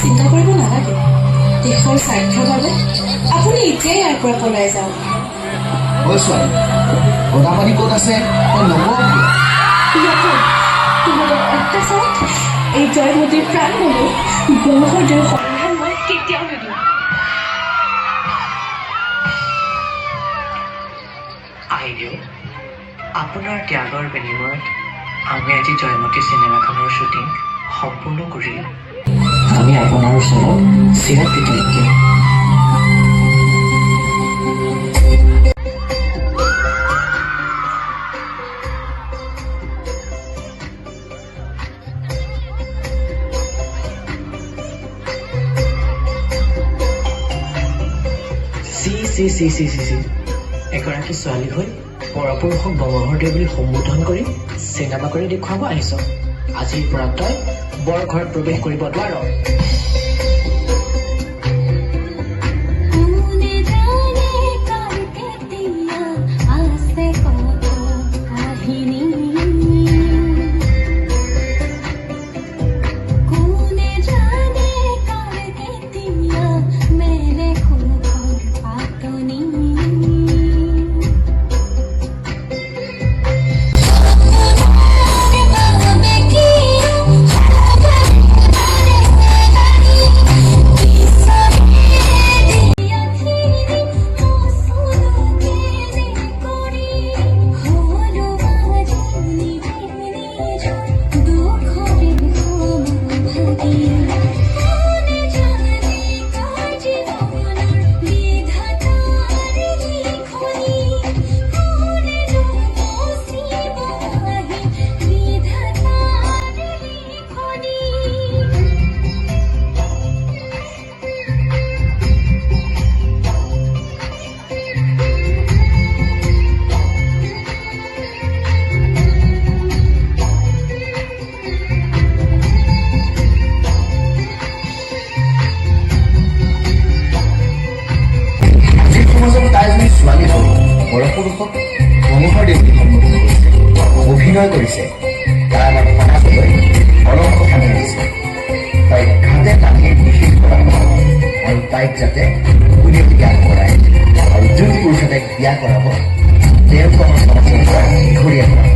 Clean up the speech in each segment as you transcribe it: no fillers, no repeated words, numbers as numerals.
চিন্তা কৰিব নালাগে। দেশৰ স্বাৰ্থৰ বাবে আপুনি এতিয়াই ইয়াৰ পৰা পলাই যাওক। গদাপানী ক'ত আছে তোমালোকৰ অত্যাচাৰত এই জয়মতীৰ প্ৰাণ গ'লেও বংশৰ দেহ সন্ধান মই কেতিয়াও নিদিওঁ। আইদেউ, আপোনাৰ ত্যাগৰ বিনিময়ত আমি আজি জয়মতী চিনেমাখনৰ শ্বুটিং সম্পূৰ্ণ কৰিলোঁ। আমি আপোনাৰ ওচৰত চিৰকৃতজ্ঞ। এগৰাকী ছোৱালী হৈ পৰপুৰুষক বমহৰদেৱ বুলি সম্বোধন কৰি চিনেমা কৰি দেখুৱাব আহিছ। আজিৰ পৰা তই বৰ ঘৰত প্ৰৱেশ কৰিব নোৱাৰ। পৰপুৰুষক বমহৰদেৱ বুলি সম্বোধন কৰিছে, অভিনয় কৰিছে, তাৰ আমাৰ সমাজলৈ কলংক সানি দিছে। তাইক ঘাটে টানিয়ে নিষেধ কৰা হ'ব আৰু তাইক যাতে কোনেও জ্ঞান কৰায় আৰু যোন পুৰুষে তাইক বিয়া কৰাব তেওঁক আমাৰ সমাজৰ পৰা ঘূৰিয়া কৰাব।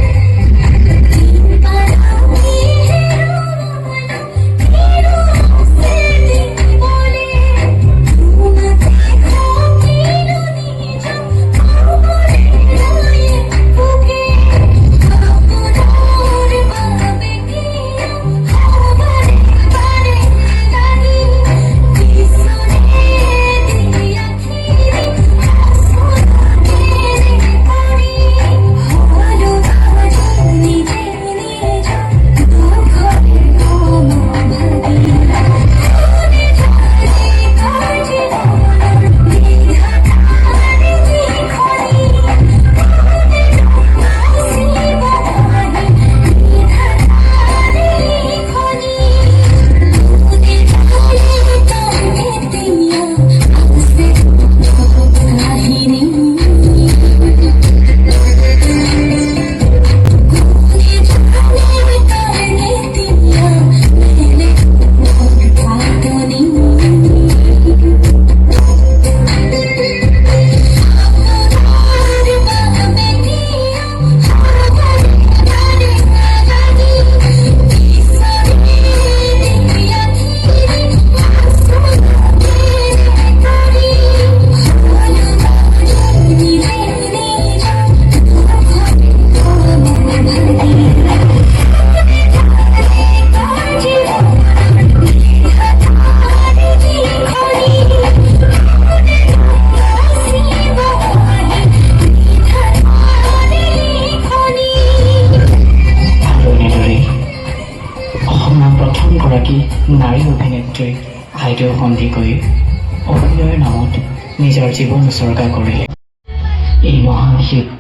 নাৰী অভিনেত্ৰী আইদেউ সন্ধি কৰি অভিনয়ৰ নামত নিজৰ জীৱন উচৰ্গা কৰিলে। এই মহান শিল্পী